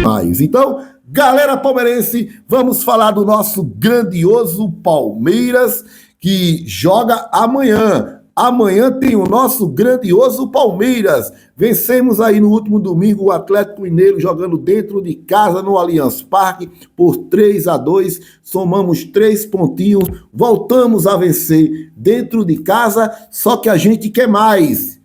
mais. Então, galera palmeirense, vamos falar do nosso grandioso Palmeiras, que joga amanhã. Amanhã tem o nosso grandioso Palmeiras. Vencemos aí no último domingo o Atlético Mineiro jogando dentro de casa no Allianz Parque por 3-2. Somamos 3 pontinhos, voltamos a vencer dentro de casa, só que a gente quer mais.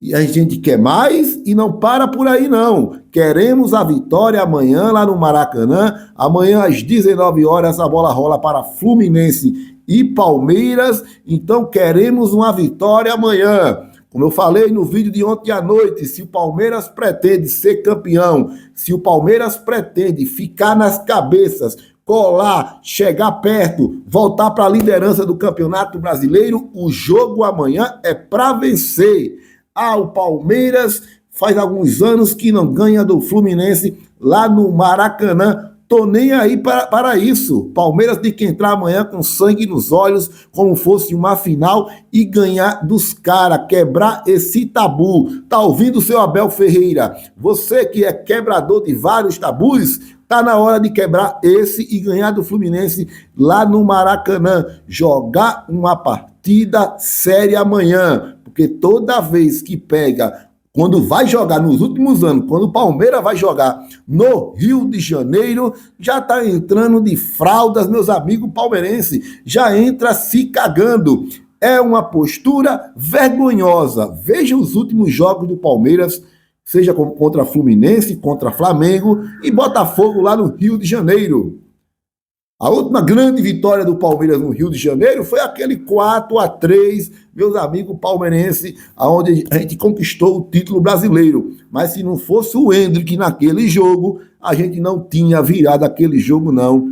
E a gente quer mais e não para por aí não. Queremos a vitória amanhã lá no Maracanã. Amanhã às 19 horas a bola rola para Fluminense e Palmeiras. Então queremos uma vitória amanhã. Como eu falei no vídeo de ontem à noite, se o Palmeiras pretende ser campeão, se o Palmeiras pretende ficar nas cabeças, colar, chegar perto, voltar para a liderança do Campeonato Brasileiro, o jogo amanhã é para vencer. O Palmeiras faz alguns anos que não ganha do Fluminense lá no Maracanã. Tô nem aí para isso. Palmeiras tem que entrar amanhã com sangue nos olhos, como fosse uma final, e ganhar dos caras, quebrar esse tabu. Tá ouvindo o seu Abel Ferreira? Você que é quebrador de vários tabus, tá na hora de quebrar esse e ganhar do Fluminense lá no Maracanã. Jogar uma partida séria amanhã. Porque toda vez que pega, quando vai jogar nos últimos anos, quando o Palmeiras vai jogar no Rio de Janeiro, já está entrando de fraldas, meus amigos palmeirenses, já entra se cagando. É uma postura vergonhosa. Veja os últimos jogos do Palmeiras, seja contra Fluminense, contra Flamengo e Botafogo lá no Rio de Janeiro. A última grande vitória do Palmeiras no Rio de Janeiro foi aquele 4-3, meus amigos palmeirenses, onde a gente conquistou o título brasileiro. Mas se não fosse o Endrick naquele jogo, a gente não tinha virado aquele jogo não,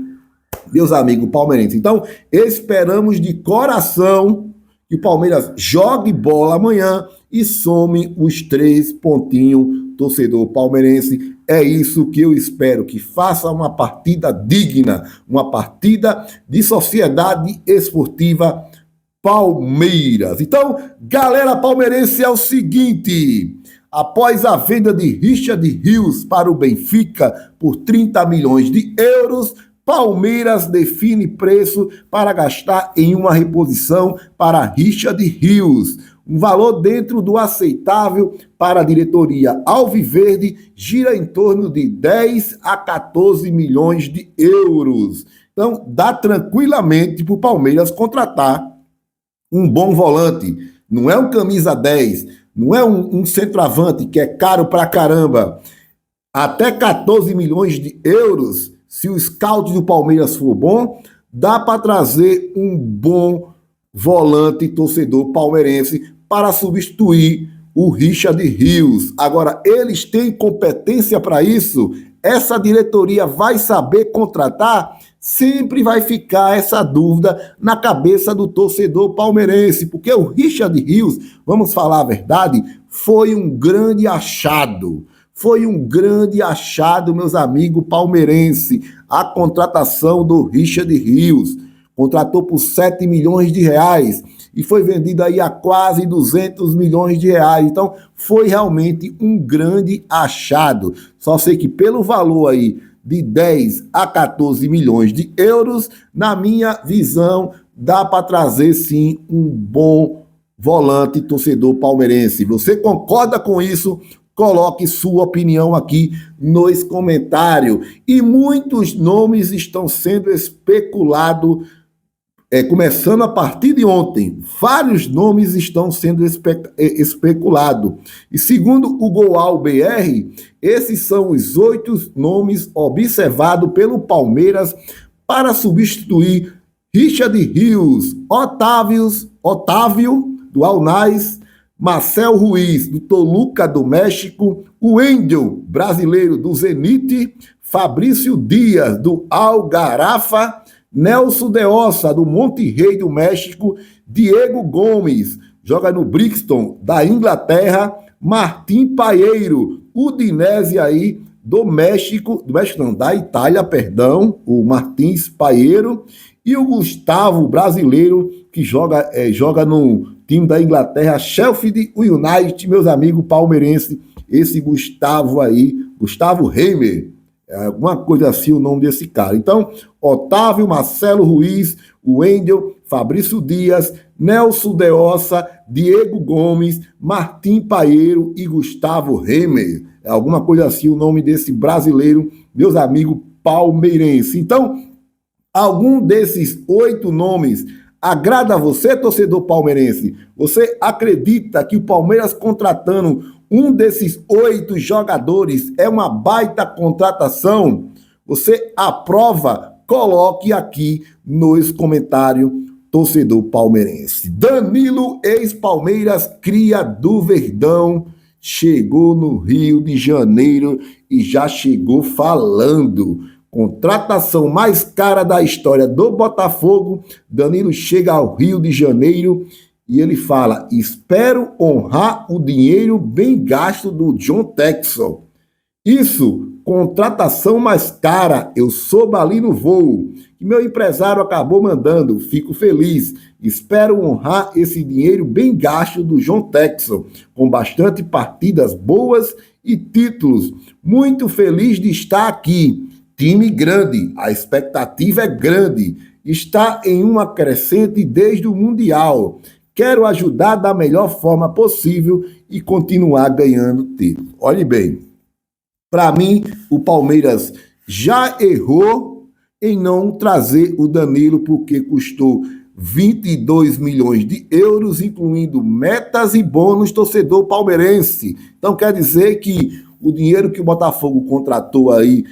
meus amigos palmeirenses. Então, esperamos de coração que o Palmeiras jogue bola amanhã e some os 3 pontinhos, torcedor palmeirense. É isso que eu espero, que faça uma partida digna, uma partida de sociedade esportiva Palmeiras. Então, galera palmeirense, é o seguinte: após a venda de Richard Rios para o Benfica por 30 milhões de euros, Palmeiras define preço para gastar em uma reposição para Richard Rios. Um valor dentro do aceitável para a diretoria alviverde gira em torno de 10 a 14 milhões de euros. Então, dá tranquilamente para o Palmeiras contratar um bom volante. Não é um camisa 10, não é um centroavante que é caro pra caramba. Até 14 milhões de euros, se o scout do Palmeiras for bom, dá para trazer um bom volante torcedor palmeirense para substituir o Richard Rios. Agora, eles têm competência para isso? Essa diretoria vai saber contratar? Sempre vai ficar essa dúvida na cabeça do torcedor palmeirense, porque o Richard Rios, vamos falar a verdade, foi um grande achado. Foi um grande achado, meus amigos palmeirenses, a contratação do Richard Rios. Contratou por 7 milhões de reais e foi vendido aí a quase 200 milhões de reais. Então, foi realmente um grande achado. Só sei que pelo valor aí de 10 a 14 milhões de euros, na minha visão, dá para trazer sim um bom volante torcedor palmeirense. Você concorda com isso? Coloque sua opinião aqui nos comentários. E muitos nomes estão sendo especulados, começando a partir de ontem. Vários nomes estão sendo especulados. E segundo o Goal BR, esses são os 8 nomes observados pelo Palmeiras para substituir Richard Rios, Otávio do Alnás, Marcel Ruiz, do Toluca do México, o Wendel, brasileiro do Zenit, Fabrício Dias, do Algarafa, Nelson de Ossa, do Monterrey do México, Diego Gomes, joga no Brixton, da Inglaterra, Martim Paeiro, Udinese aí, da Itália, perdão, o Martins Paeiro, e o Gustavo, brasileiro, que joga no time da Inglaterra, Sheffield United, meus amigos palmeirenses, esse Gustavo aí, Gustavo Reimer, É alguma coisa assim o nome desse cara. Então, Otávio, Marcelo Ruiz, Wendel, Fabrício Dias, Nelson Deossa, Diego Gomes, Martim Paeiro e Gustavo Remer. É alguma coisa assim o nome desse brasileiro, meus amigos palmeirenses. Então, algum desses 8 nomes agrada a você, torcedor palmeirense? Você acredita que o Palmeiras contratando um desses 8 jogadores é uma baita contratação? Você aprova? Coloque aqui nos comentários, torcedor palmeirense. Danilo, ex-Palmeiras, cria do Verdão, chegou no Rio de Janeiro e já chegou falando. Contratação mais cara da história do Botafogo. Danilo chega ao Rio de Janeiro e ele fala: espero honrar o dinheiro bem gasto do John Texel. Isso, contratação mais cara, eu soube ali no voo, que meu empresário acabou mandando, fico feliz. Espero honrar esse dinheiro bem gasto do John Texel, com bastante partidas boas e títulos. Muito feliz de estar aqui. Time grande, a expectativa é grande, está em uma crescente desde o Mundial. Quero ajudar da melhor forma possível e continuar ganhando título. Olhe bem, para mim, o Palmeiras já errou em não trazer o Danilo, porque custou 22 milhões de euros, incluindo metas e bônus, torcedor palmeirense. Então quer dizer que o dinheiro que o Botafogo contratou aí,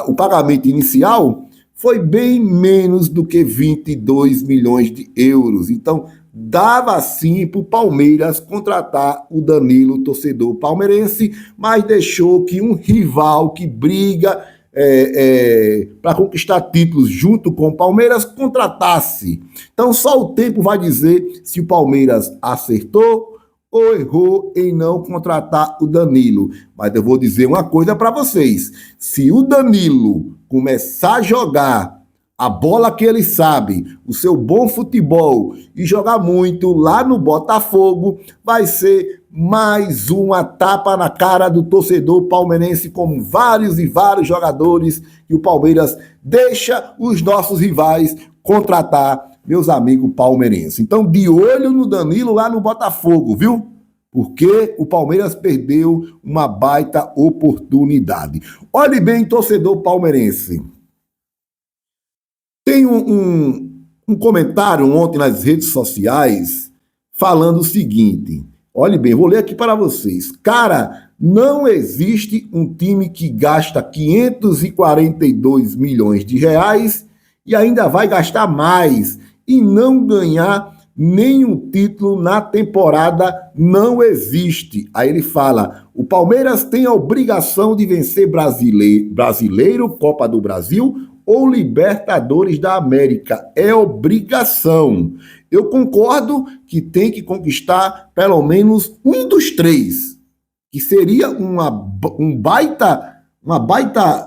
o pagamento inicial foi bem menos do que 22 milhões de euros. Então, dava sim para o Palmeiras contratar o Danilo, torcedor palmeirense, mas deixou que um rival que briga para conquistar títulos junto com o Palmeiras contratasse. Então, só o tempo vai dizer se o Palmeiras acertou ou errou em não contratar o Danilo. Mas eu vou dizer uma coisa para vocês: se o Danilo começar a jogar a bola que ele sabe, o seu bom futebol e jogar muito lá no Botafogo, vai ser mais uma tapa na cara do torcedor palmeirense, como vários e vários jogadores que o Palmeiras deixa os nossos rivais contratar, meus amigos palmeirenses. Então, de olho no Danilo lá no Botafogo, viu? Porque o Palmeiras perdeu uma baita oportunidade. Olhe bem, torcedor palmeirense. Tem um comentário ontem nas redes sociais falando o seguinte. Olhe bem, vou ler aqui para vocês. Cara, não existe um time que gasta 542 milhões de reais e ainda vai gastar mais e não ganhar nenhum título na temporada. Não existe. Aí ele fala: o Palmeiras tem a obrigação de vencer Brasileiro, Copa do Brasil ou Libertadores da América. É obrigação. Eu concordo que tem que conquistar pelo menos um dos 3, que seria uma baita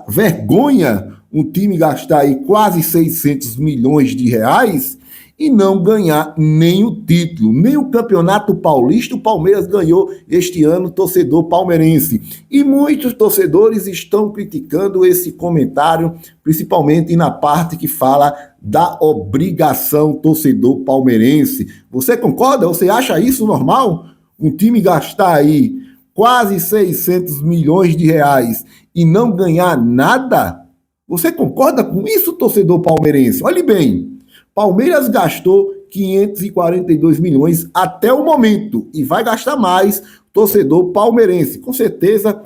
vergonha um time gastar aí quase 600 milhões de reais e não ganhar nem o título, nem o Campeonato Paulista. O Palmeiras ganhou este ano, torcedor palmeirense. E muitos torcedores estão criticando esse comentário, principalmente na parte que fala da obrigação, torcedor palmeirense. Você concorda? Você acha isso normal? Um time gastar aí quase 600 milhões de reais e não ganhar nada? Você concorda com isso, torcedor palmeirense? Olhe bem, Palmeiras gastou 542 milhões até o momento e vai gastar mais, torcedor palmeirense. Com certeza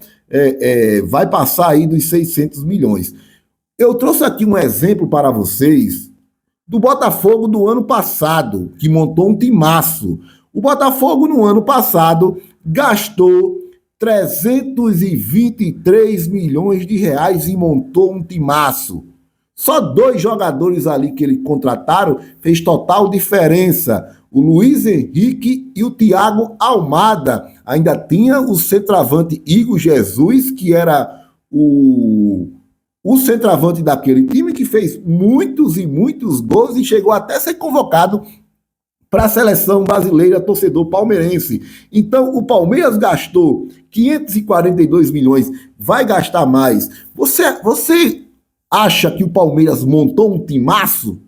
vai passar aí dos 600 milhões. Eu trouxe aqui um exemplo para vocês do Botafogo do ano passado, que montou um timaço. O Botafogo no ano passado gastou 323 milhões de reais e montou um timaço. Só 2 jogadores ali que eles contrataram fez total diferença. O Luiz Henrique e o Thiago Almada. Ainda tinha o centroavante Igor Jesus, que era o centroavante daquele time, que fez muitos e muitos gols e chegou até a ser convocado para a seleção brasileira, torcedor palmeirense. Então, o Palmeiras gastou 542 milhões, vai gastar mais. Você acha que o Palmeiras montou um timaço?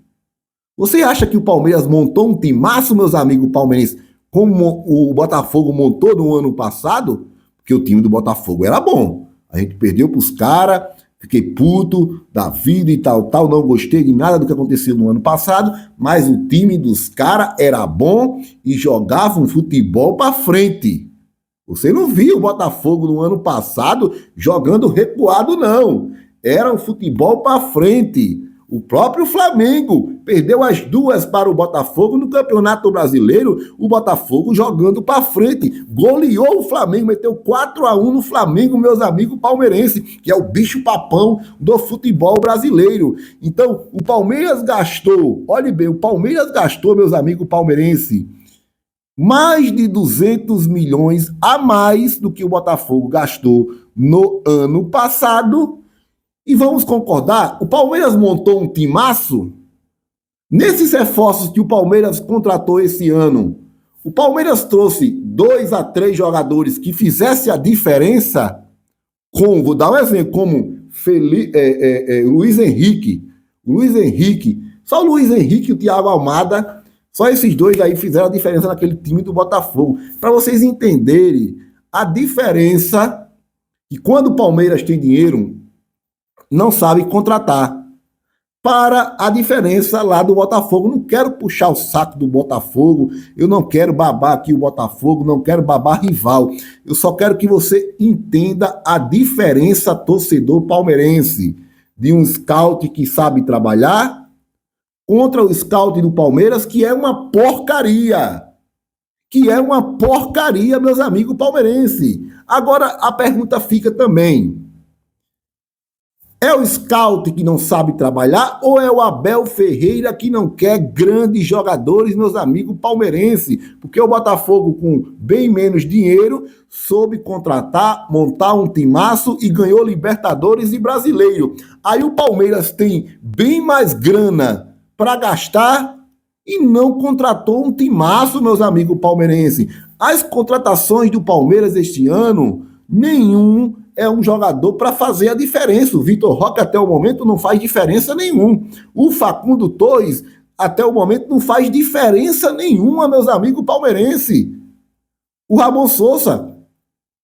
Você acha que o Palmeiras montou um timaço, meus amigos palmeirenses, como o Botafogo montou no ano passado? Porque o time do Botafogo era bom. A gente perdeu para os caras, fiquei puto da vida e tal, não gostei de nada do que aconteceu no ano passado, mas o time dos caras era bom e jogava um futebol para frente. Você não viu o Botafogo no ano passado jogando recuado, não. Era um futebol para frente. O próprio Flamengo perdeu as duas para o Botafogo no Campeonato Brasileiro, o Botafogo jogando para frente. Goleou o Flamengo, meteu 4-1 no Flamengo, meus amigos palmeirenses, que é o bicho papão do futebol brasileiro. Então, o Palmeiras gastou, olhe bem, o Palmeiras gastou, meus amigos palmeirenses, mais de 200 milhões a mais do que o Botafogo gastou no ano passado. E vamos concordar, o Palmeiras montou um timaço. Nesses reforços que o Palmeiras contratou esse ano, o Palmeiras trouxe 2 a 3 jogadores que fizessem a diferença, vou dar um exemplo, como Luiz Henrique. Só o Luiz Henrique e o Thiago Almada, só esses dois aí fizeram a diferença naquele time do Botafogo. Para vocês entenderem a diferença, que quando o Palmeiras tem dinheiro, não sabe contratar. Para a diferença lá do Botafogo. Não quero puxar o saco do Botafogo, eu não quero babar aqui o Botafogo, não quero babar rival. Eu só quero que você entenda a diferença, torcedor palmeirense, de um scout que sabe trabalhar contra o scout do Palmeiras, que é uma porcaria. Meus amigos palmeirenses. Agora a pergunta fica também: é o scout que não sabe trabalhar ou é o Abel Ferreira que não quer grandes jogadores, meus amigos palmeirenses? Porque o Botafogo, com bem menos dinheiro, soube contratar, montar um timaço e ganhou Libertadores e Brasileiro. Aí o Palmeiras tem bem mais grana para gastar e não contratou um timaço, meus amigos palmeirenses. As contratações do Palmeiras este ano, nenhum é um jogador para fazer a diferença. O Vitor Roque, até o momento, não faz diferença nenhuma. O Facundo Torres, até o momento, não faz diferença nenhuma, meus amigos palmeirenses. O Ramon Sousa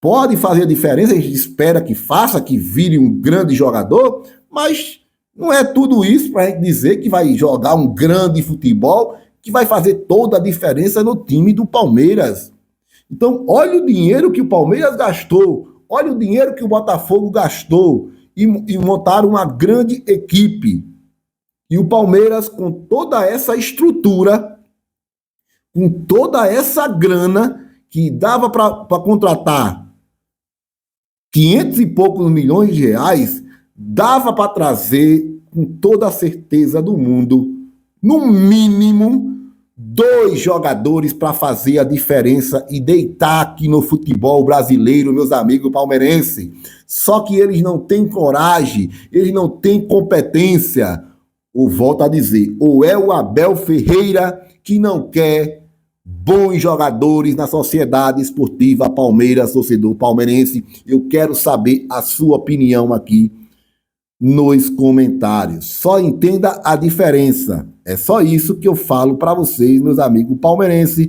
pode fazer a diferença, a gente espera que faça, que vire um grande jogador, mas não é tudo isso para a gente dizer que vai jogar um grande futebol, que vai fazer toda a diferença no time do Palmeiras. Então, olha o dinheiro que o Palmeiras gastou, olha o dinheiro que o Botafogo gastou e montaram uma grande equipe. E o Palmeiras, com toda essa estrutura, com toda essa grana que dava para contratar 500 e poucos milhões de reais, dava para trazer, com toda a certeza do mundo, no mínimo 2 jogadores para fazer a diferença e deitar aqui no futebol brasileiro, meus amigos palmeirenses. Só que eles não têm coragem, eles não têm competência. Ou volto a dizer, ou é o Abel Ferreira que não quer bons jogadores na Sociedade Esportiva Palmeiras, torcedor palmeirense. Eu quero saber a sua opinião aqui nos comentários. Só entenda a diferença. É só isso que eu falo para vocês, meus amigos palmeirenses.